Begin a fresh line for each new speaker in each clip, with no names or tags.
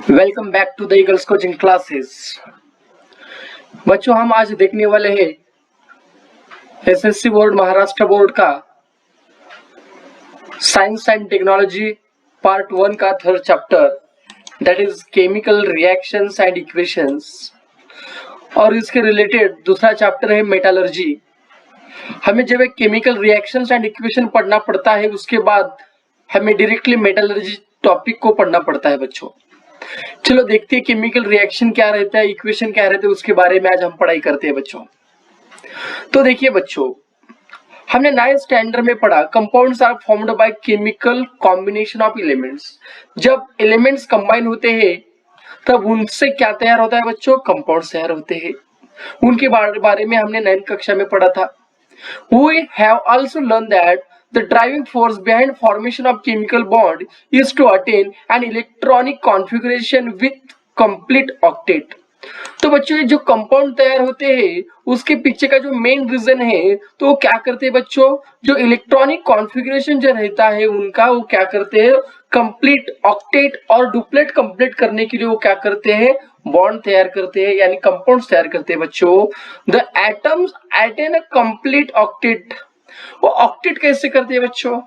Welcome back to the Eagles coaching classes. बच्चों, हम आज देखने वाले हैं एसएससी बोर्ड महाराष्ट्र बोर्ड का साइंस एंड टेक्नोलॉजी पार्ट 1 का third chapter, that is chemical reactions and equations, और इसके रिलेटेड दूसरा चैप्टर है मेटालर्जी। हमें जब एक केमिकल रिएक्शंस एंड इक्वेशन पढ़ना पड़ता है, उसके बाद हमें डायरेक्टली मेटालर्जी टॉपिक को पढ़ना पड़ता है बच्चों। चलो देखते हैं केमिकल रिएक्शन क्या रहता है, इक्वेशन क्या रहते हैं, उसके बारे में आज हम पढ़ाई करते हैं बच्चों। तो देखिए बच्चों, हमने 9th स्टैंडर्ड में पढ़ा compounds are formed by chemical combination of elements. जब एलिमेंट्स कंबाइन होते हैं तब उनसे क्या तैयार होता है बच्चों? कंपाउंड्स तैयार होते हैं। उनके बारे में हमने 9th कक्षा में पढ़ा था। We have also learned that the driving force behind formation of chemical bond is to attain an electronic configuration with complete octet। तो बच्चों, ये जो कंपाउंड तैयार होते हैं उसके पीछे का जो मेन रीजन है, तो वो क्या करते हैं बच्चों? जो इलेक्ट्रॉनिक कॉन्फ़िगरेशन जो रहता है उनका, वो क्या करते हैं? कंप्लीट ऑक्टेट और डुप्लेट कंप्लीट करने के लिए वो क्या करते हैं? बॉन्ड तैयार करते हैं, यानी कंपाउंड्स तैयार करते हैं बच्चों। The atoms attain a complete octet. वो ऑक्टेट कैसे करते हैं बच्चों?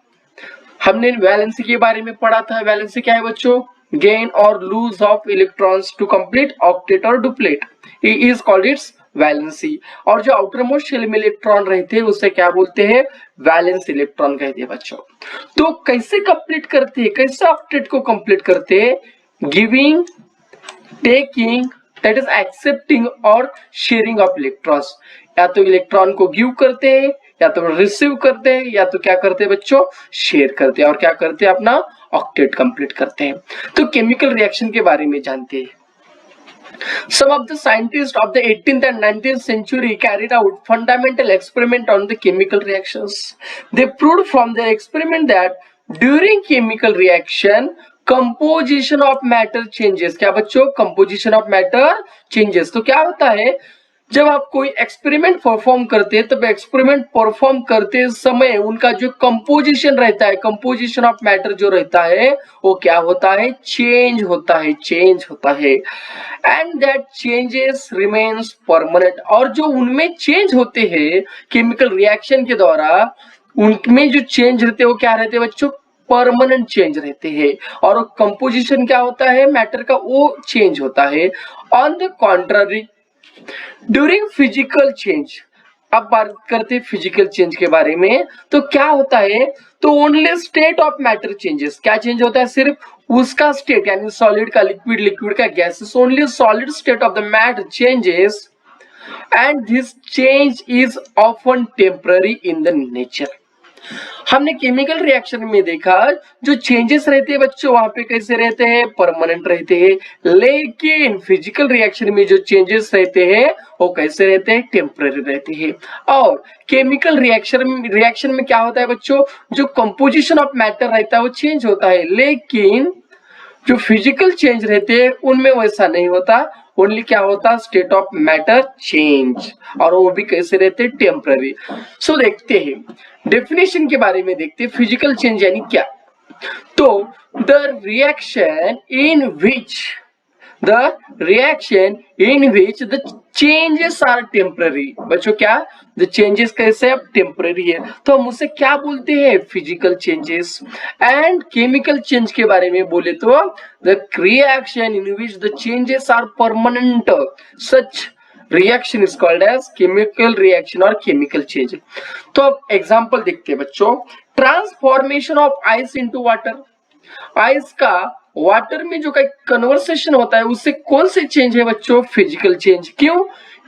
हमने वैलेंसी के बारे में पढ़ा था। वैलेंसी क्या है बच्चों? गेन और lose of electrons to complete octet और duplet is called its valency. और जो आउटर मोस्ट शेल में इलेक्ट्रॉन रहते हैं उसे क्या बोलते हैं? वैलेंस इलेक्ट्रॉन कहते हैं बच्चों। तो कैसे कंप्लीट करते हैं, कैसे ऑक्टेट को कंप्लीट करते हैं? Giving, taking, that is accepting और शेयरिंग ऑफ इलेक्ट्रॉन्स। या तो इलेक्ट्रॉन को गिव करते हैं, या तो रिसीव करते हैं, या तो क्या करते हैं बच्चों? शेयर करते हैं। और क्या करते हैं? अपना ऑक्टेट कंप्लीट करते हैं। तो केमिकल रिएक्शन के बारे में जानते हैं। Some of the scientists of the 18th and 19th century carried out fundamental experiment on the chemical reactions. They proved from their experiment that during chemical reaction composition of matter changes। क्या बच्चों? composition of matter changes। तो क्या होता है, जब आप कोई experiment perform करते हैं तब एक्सपेरिमेंट परफॉर्म करते समय उनका जो कंपोजिशन रहता है, कंपोजिशन ऑफ मैटर जो रहता है, वो क्या होता है? चेंज होता है, चेंज होता है। And that changes remains permanent. और जो उनमें चेंज होते हैं केमिकल रिएक्शन के द्वारा, उनमें जो चेंज रहते हैं वो क्या रहते हैं बच्चों? परमानेंट चेंज रहते हैं। और कंपोजिशन क्या होता है मैटर का? वो चेंज होता है। On the contrary, during physical change, अब बात करते हैं फिजिकल चेंज के बारे में, तो क्या होता है? तो only state of matter changes. क्या चेंज होता है? सिर्फ उसका स्टेट, यानी सॉलिड का लिक्विड, लिक्विड का gases. Only solid state of the matter changes and this change is often temporary in the nature. हमने केमिकल रिएक्शन में देखा जो चेंजेस रहते हैं बच्चों, वहां पे कैसे रहते हैं? परमानेंट रहते हैं। लेकिन फिजिकल रिएक्शन में जो चेंजेस रहते हैं वो कैसे रहते हैं? टेम्पररी रहते हैं। और केमिकल रिएक्शन में क्या होता है बच्चों? जो कंपोजिशन ऑफ मैटर रहता है वो चेंज होता है, लेकिन जो फिजिकल चेंज रहते हैं उनमें वैसा नहीं होता। ओनली क्या होता? State of matter change. और वो भी कैसे रहते हैं? टेम्पररी। सो देखते हैं डेफिनेशन के बारे में, देखते हैं फिजिकल चेंज यानी क्या। तो the reaction in which the changes are temporary. बच्चों क्या? द चेंजेस कैसे? अब टेम्पररी है, तो हम उसे क्या बोलते हैं? Physical changes. And chemical change के बारे में बोले तो the reaction in which the changes are permanent, such reaction is called as chemical reaction और केमिकल चेंज। तो अब एग्जांपल देखते हैं बच्चों। Transformation of ice into water. Ice का वाटर में जो कन्वर्सेशन होता है उससे कौन से चेंज है बच्चों? Physical change. क्यों?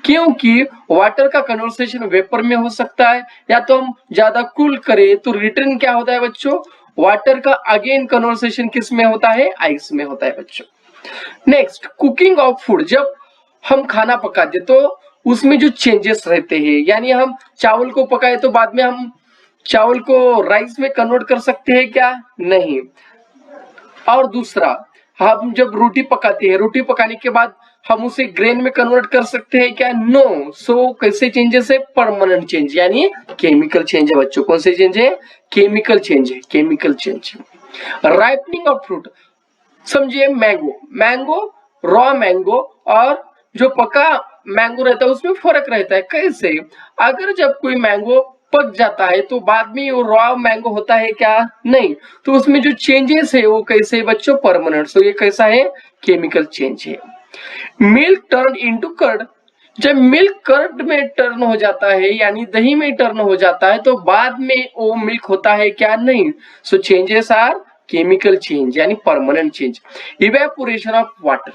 क्योंकि वाटर का कन्वर्सेशन वेपर में हो सकता है, या तो हम ज्यादा कूल करें तो रिटर्न क्या होता है बच्चों? वाटर का अगेन कन्वर्सेशन किस में होता है? आइस में होता है बच्चों। Next, cooking of food. जब हम खाना पकाते तो उसमें जो चेंजेस रहते हैं, यानी हम चावल को पकाए तो बाद में हम चावल को राइस में कन्वर्ट कर सकते हैं क्या? नहीं। और दूसरा, हम जब रोटी पकाते हैं, रोटी पकाने के बाद हम उसे ग्रेन में कन्वर्ट कर सकते हैं क्या? नो। सो कैसे चेंजेस है? परमानेंट चेंज, यानी केमिकल चेंज है बच्चों। कौन से चेंज है? केमिकल चेंज है, chemical change. Ripening of fruit. समझिए मैंगो रॉ मैंगो और जो पका मैंगो रहता है उसमें फर्क रहता है। कैसे? अगर जब कोई मैंगो पक जाता है तो बाद में वो रॉ मैंगो होता है क्या? नहीं। तो उसमें जो चेंजेस है वो कैसे बच्चों? परमानेंट। सो ये कैसा है? केमिकल चेंज है। मिल्क टर्न इनटू कर्ड, जब मिल्क कर्ड में टर्न हो जाता है यानी दही में टर्न हो जाता है तो बाद में वो मिल्क होता है क्या? नहीं। So changes are chemical change यानी permanent change. Evaporation of water,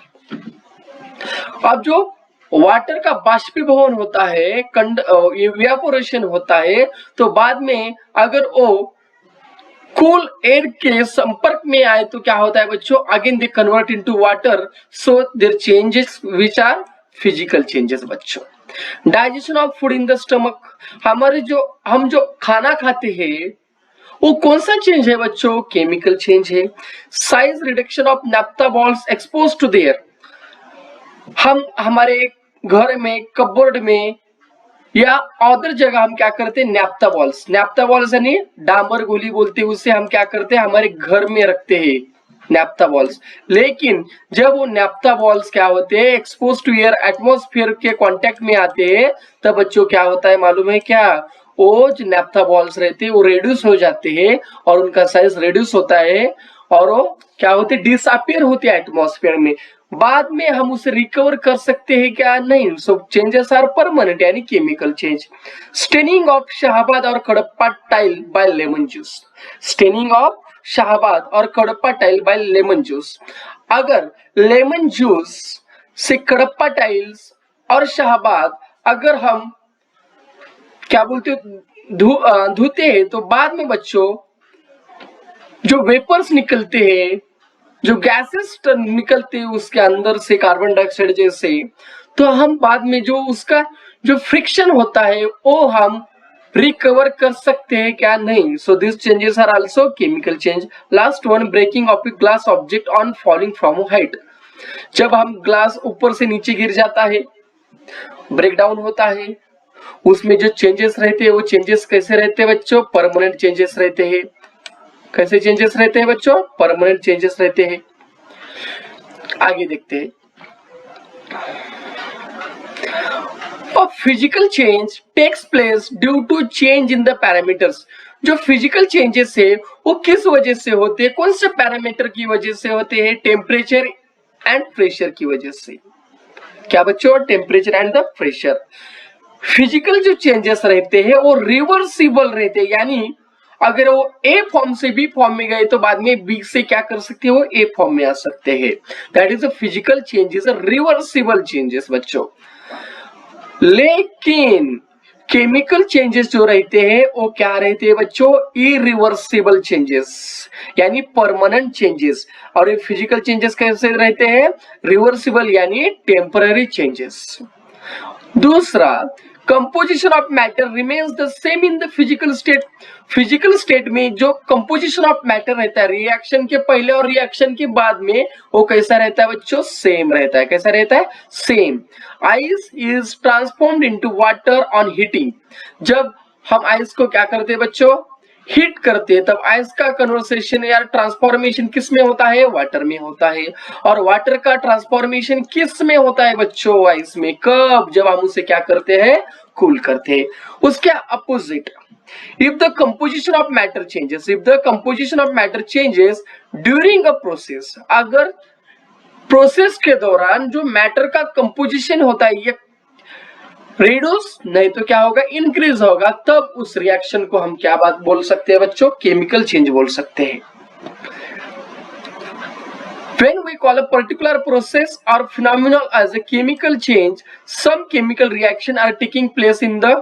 अब जो वाटर का बाष्पीभवन होता है, इवेपोरेशन होता है, तो बाद में अगर वो कूल एयर के संपर्क में आए तो क्या होता है बच्चों? Again they convert into water, so there changes which are physical changes बच्चों। Digestion of food in the stomach, हमारे हम जो खाना खाते हैं वो कौन सा चेंज है बच्चों? केमिकल चेंज है। Size reduction of naphtha balls expose to there, हम हमारे घर में कपबोर्ड में या अदर जगह हम क्या करते हैं? नैप्था बॉल्स यानी डामर गोली बोलते हैं, उससे हम क्या करते हैं? हमारे घर में रखते हैं नैप्था बॉल्स। लेकिन जब वो नैप्था बॉल्स क्या होते हैं? एक्सपोज टू एयर, एटमॉस्फेयर के कांटेक्ट में आते हैं, तब बच्चों क्या होता है मालूम है क्या? वो जो नैप्था बॉल्स रहते हैं वो रेड्यूस हो जाते हैं और उनका साइज रेड्यूस होता है और वो क्या होते? डिसअपियर होते हैं एटमॉस्फेयर में। बाद में हम उसे रिकवर कर सकते हैं क्या? नहीं। सो चेंजेस आर परमानेंट यानी chemical change. Staining of Shahabad और Kadappa tile by lemon juice, staining of Shahabad और Kadappa tile by lemon juice, अगर लेमन जूस से कडप्पा टाइल्स और शाहबाद अगर हम क्या बोलते धोते हैं तो बाद में बच्चों जो वेपर्स निकलते हैं, जो गैसेस निकलते हैं उसके अंदर से कार्बन डाइऑक्साइड जैसे, तो हम बाद में जो उसका जो फ्रिक्शन होता है वो हम रिकवर कर सकते हैं क्या? नहीं। So this changes are also chemical change. Last one, breaking of a glass object on falling from height, जब हम ग्लास ऊपर से नीचे गिर जाता है, ब्रेक डाउन होता है, उसमें जो चेंजेस रहते हैं वो चेंजेस कैसे रहते हैं बच्चों? परमानेंट चेंजेस रहते हैं। कैसे चेंजेस रहते हैं बच्चों? परमानेंट चेंजेस रहते हैं। आगे देखते हैं। Physical change takes place due to change in the parameters, जो फिजिकल चेंजेस है वो किस वजह से होते हैं? कौन से पैरामीटर की वजह से होते हैं? टेम्परेचर एंड प्रेशर की वजह से। क्या बच्चों? Temperature and the pressure. Physical जो चेंजेस रहते हैं वो रिवर्सिबल रहते हैं, यानी अगर वो ए फॉर्म से बी फॉर्म में गए तो बाद में बी से क्या कर सकते हो? ए फॉर्म में आ सकते हैं। That is a physical changes, reversible changes बच्चों। लेकिन केमिकल चेंजेस जो रहते हैं वो क्या रहते हैं बच्चों? इरिवर्सिबल चेंजेस यानी परमानेंट चेंजेस। और ये फिजिकल चेंजेस कैसे रहते हैं? रिवर्सिबल यानी टेम्पररी चेंजेस। दूसरा, composition of matter remains the same in the physical state, physical state में जो कंपोजिशन ऑफ मैटर रहता है रिएक्शन के पहले और रिएक्शन के बाद में वो कैसा रहता है बच्चों? सेम रहता है। कैसा रहता है? Same. Ice is transformed into water on heating, जब हम आइस को क्या करते हैं बच्चों? हीट करते हैं, तब आइस का कन्वर्सेशन या ट्रांसफॉर्मेशन किस में होता है? वाटर में होता है। और वाटर का ट्रांसफॉर्मेशन किस में होता है बच्चों? आइस में। कब? जब हम उसे क्या करते हैं? कूल करते हैं। उसके opposite, if the composition of matter changes, if the composition of matter changes during a process, अगर प्रोसेस के दौरान जो मैटर का कंपोजिशन होता है ये रिड्यूस नहीं तो क्या होगा? इंक्रीज होगा, तब उस रिएक्शन को हम क्या बात बोल सकते हैं बच्चों? केमिकल चेंज बोल सकते हैं। When we call a particular process or phenomenon as a chemical change, some chemical reaction are taking place in the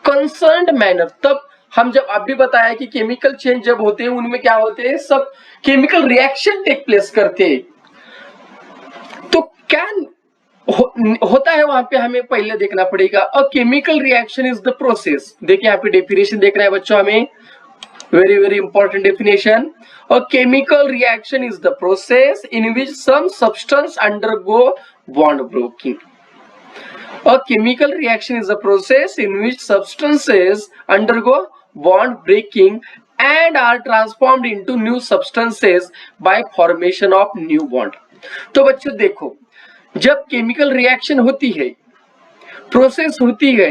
concerned manner, तब हम जब अभी बताया कि केमिकल चेंज जब होते हैं उनमें क्या होते हैं? सब केमिकल रिएक्शन टेक प्लेस करते हैं। तो क्या होता है वहां पे हमें पहले देखना पड़ेगा। A chemical reaction is the process, देखिए यहाँ पे डेफिनेशन देखना है बच्चों हमें, very very important definition. A chemical reaction is the process in which some substance undergo bond breaking. A chemical reaction is a process in which substances undergo bond breaking and are transformed into new substances by formation of new bond। तो बच्चों देखो, जब chemical reaction होती है, process होती है,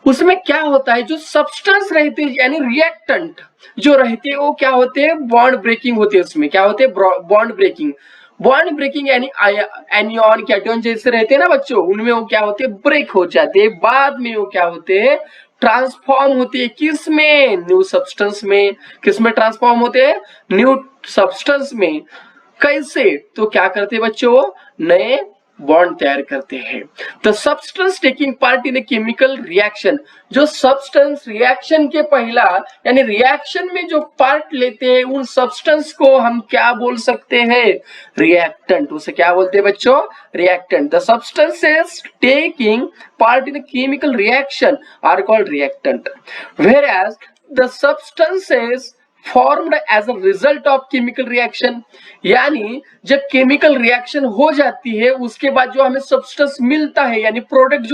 उसमें क्या होता है, जो सब्सटेंस रहते हैं यानी रिएक्टेंट जो रहते हैं वो क्या होते हैं, बॉन्ड ब्रेकिंग होती है। उसमें क्या होते हैं, बॉन्ड ब्रेकिंग। बॉन्ड ब्रेकिंग यानी एनियन कैटोन जैसे रहते हैं ना बच्चों, उनमें वो क्या होते हैं, ब्रेक हो जाते हैं। बाद में वो क्या होते हैं, ट्रांसफॉर्म होते हैं। किस में, न्यू सब्सटेंस में। किस में ट्रांसफॉर्म होते हैं, न्यू सब्सटेंस में। कैसे, तो क्या करते हैं बच्चों, नए बॉन्ड तैयार करते हैं। The substance taking part in a chemical reaction, जो सब्सटेंस रिएक्शन के पहला यानी रिएक्शन में जो पार्ट लेते हैं, उन सब्सटेंस को हम क्या बोल सकते हैं, रिएक्टेंट। उसे क्या बोलते हैं बच्चों, reactant. The substances taking part in a chemical reaction are called reactant, whereas the substances formed as a result of chemical reaction, यानी जब केमिकल रिएक्शन हो जाती है उसके बाद जो हमें सब्सटेंस मिलता है, यानी प्रोडक्ट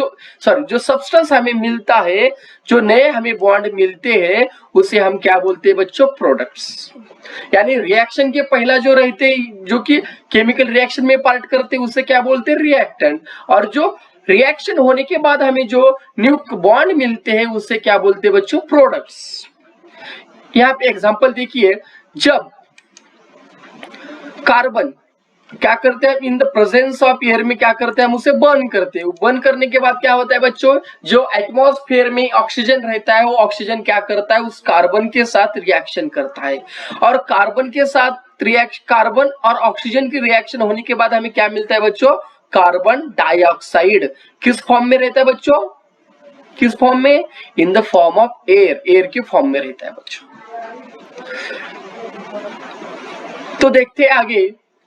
जो सब्सटेंस हमें मिलता है, जो नए हमें बॉन्ड मिलते हैं, उसे हम क्या बोलते हैं बच्चों, प्रोडक्ट्स। यानी रिएक्शन के पहला जो रहते हैं, जो कि केमिकल रिएक्शन में पार्ट करते हैं, उसे क्या बोलते हैं, रिएक्टेंट। और जो रिएक्शन होने के बाद हमें जो न्यू बॉन्ड मिलते हैं, उसे क्या बोलते हैं बच्चों, प्रोडक्ट्स। यहाँ पे एग्जांपल देखिए, जब कार्बन क्या करते हैं, in the presence of air में क्या करते हैं, हम उसे बर्न करते हैं। बर्न करने के बाद क्या होता है बच्चों, जो एटमॉस्फेयर में ऑक्सीजन रहता है, वो ऑक्सीजन क्या करता है, उस कार्बन के साथ रिएक्शन करता है। और कार्बन के साथ कार्बन और ऑक्सीजन की रिएक्शन होने के बाद हमें क्या मिलता है बच्चों, कार्बन डाइऑक्साइड। किस फॉर्म में रहता है बच्चों, किस फॉर्म में, in the form of air, air के फॉर्म में रहता है बच्चों। तो देखते हैं आगे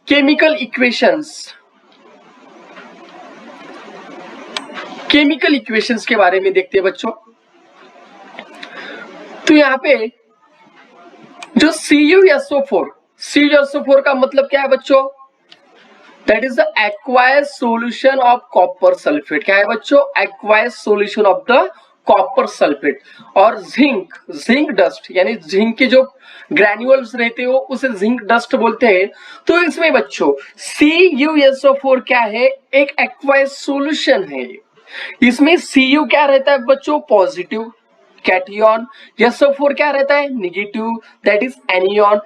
केमिकल इक्वेशंस। केमिकल इक्वेशंस के बारे में देखते हैं बच्चों। तो यहाँ पे जो CuSO4 का मतलब क्या है बच्चों, that is the acquired solution of copper sulphate. क्या है बच्चों, acquired solution of the copper sulphate. और जिंक डस्ट, यानी जिंक के जो ग्रैन्युअल्स रहते हो उसे जिंक डस्ट बोलते हैं। तो इसमें बच्चों CuSO4 क्या है, एक एक्वायर्ड सॉल्यूशन है। इसमें Cu क्या रहता है बच्चों, पॉजिटिव कैटियन। SO4 क्या रहता है, नेगेटिव, दैट इज एनियन।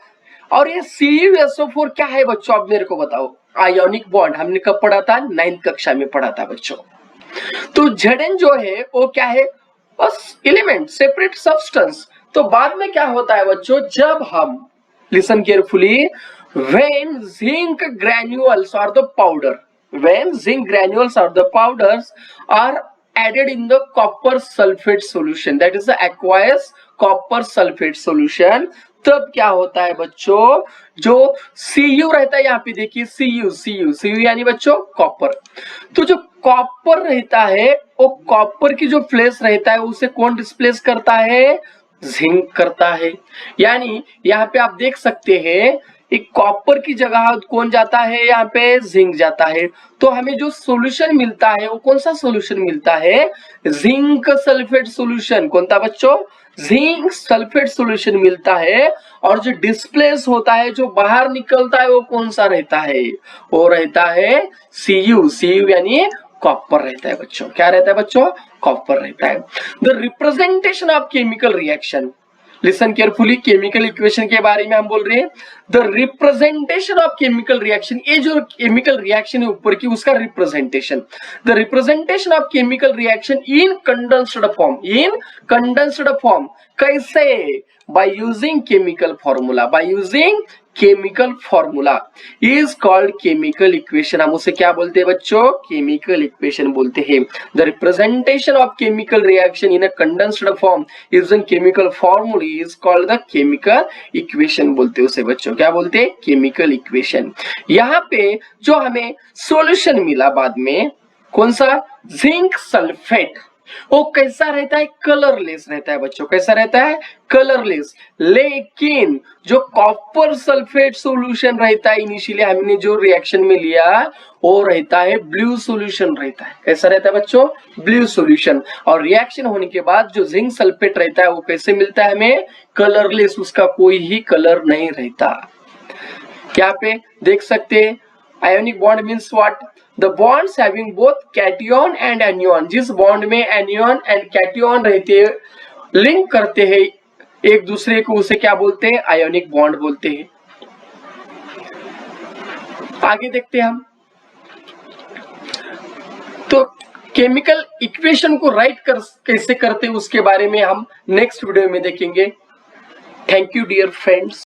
और ये CuSO4 क्या है बच्चों, आप मेरे को बताओ। आयोनिक बॉन्ड हमने कब पढ़ा था, 9th कक्षा में पढ़ा था बच्चों। तो Zn जो है वो क्या है, बस एलिमेंट, सेपरेट सब्सटेंस। तो बाद में क्या होता है बच्चों, जब हम, listen carefully, when zinc granules और the powder, when zinc granules और the powders are added in the copper sulfate solution, that is the aqueous copper sulfate solution, तब क्या होता है बच्चों, जो Cu रहता है, यहाँ पे देखिए Cu यानी बच्चों कॉपर। तो जो कॉपर रहता है, वो कॉपर की जो प्लेस रहता है उसे कौन डिस्प्लेस करता है, जिंक करता है। यानी यहाँ पे आप देख सकते हैं, एक कॉपर की जगह कौन जाता है, यहाँ पे जिंक जाता है। तो हमें जो सॉल्यूशन मिलता है वो कौन सा सॉल्यूशन मिलता है, जिंक सल्फेट सॉल्यूशन। कौन था बच्चों, जिंक सल्फेट सॉल्यूशन मिलता है। और जो डिस्प्लेस होता है, जो बाहर निकलता है, वो कौन सा रहता है, वो रहता है Cu यानी कॉपर रहता है बच्चों। क्या रहता है बच्चों, कॉपर रहता है। The representation of chemical reaction, listen carefully, chemical equation के बारे में हम बोल रहे हैं। The representation of chemical reaction, ये जो केमिकल रिएक्शन है ऊपर की, उसका representation. The representation of chemical reaction in condensed form, in condensed form कैसे, by using chemical formula, by using chemical formula is called chemical equation. हम उसे क्या बोलते हैं बच्चों, केमिकल इक्वेशन बोलते हैं। The representation of chemical reaction in a condensed form using chemical formula is called the chemical equation बोलते हैं उसे बच्चों। क्या बोलते हैं, केमिकल इक्वेशन। यहाँ पे जो हमें सॉल्यूशन मिला बाद में, कौन सा, जिंक सल्फेट, वो कैसा रहता है, कलरलेस रहता है बच्चों, कैसा रहता है, कलरलेस। लेकिन जो कॉपर सल्फेट सॉल्यूशन रहता है, इनिशियली हमने जो रिएक्शन में लिया वो रहता है ब्लू सॉल्यूशन रहता है। कैसा रहता है बच्चों, ब्लू सॉल्यूशन। और रिएक्शन होने के बाद जो जिंक सल्फेट रहता है वो कैसे मिलता है हमें, कलरलेस, उसका कोई ही कलर नहीं रहता। यहाँ पे देख सकते हैं ionic bond means what, the bonds having both cation and anion. जिस बॉन्ड में एनियन एंड कैटियन रहते हैं, लिंक करते हैं एक दूसरे को, उसे क्या बोलते हैं, आयोनिक बॉन्ड बोलते हैं। आगे देखते हैं हम, तो केमिकल इक्वेशन को राइट कैसे करते हैं उसके बारे में हम नेक्स्ट वीडियो में देखेंगे। Thank you dear friends.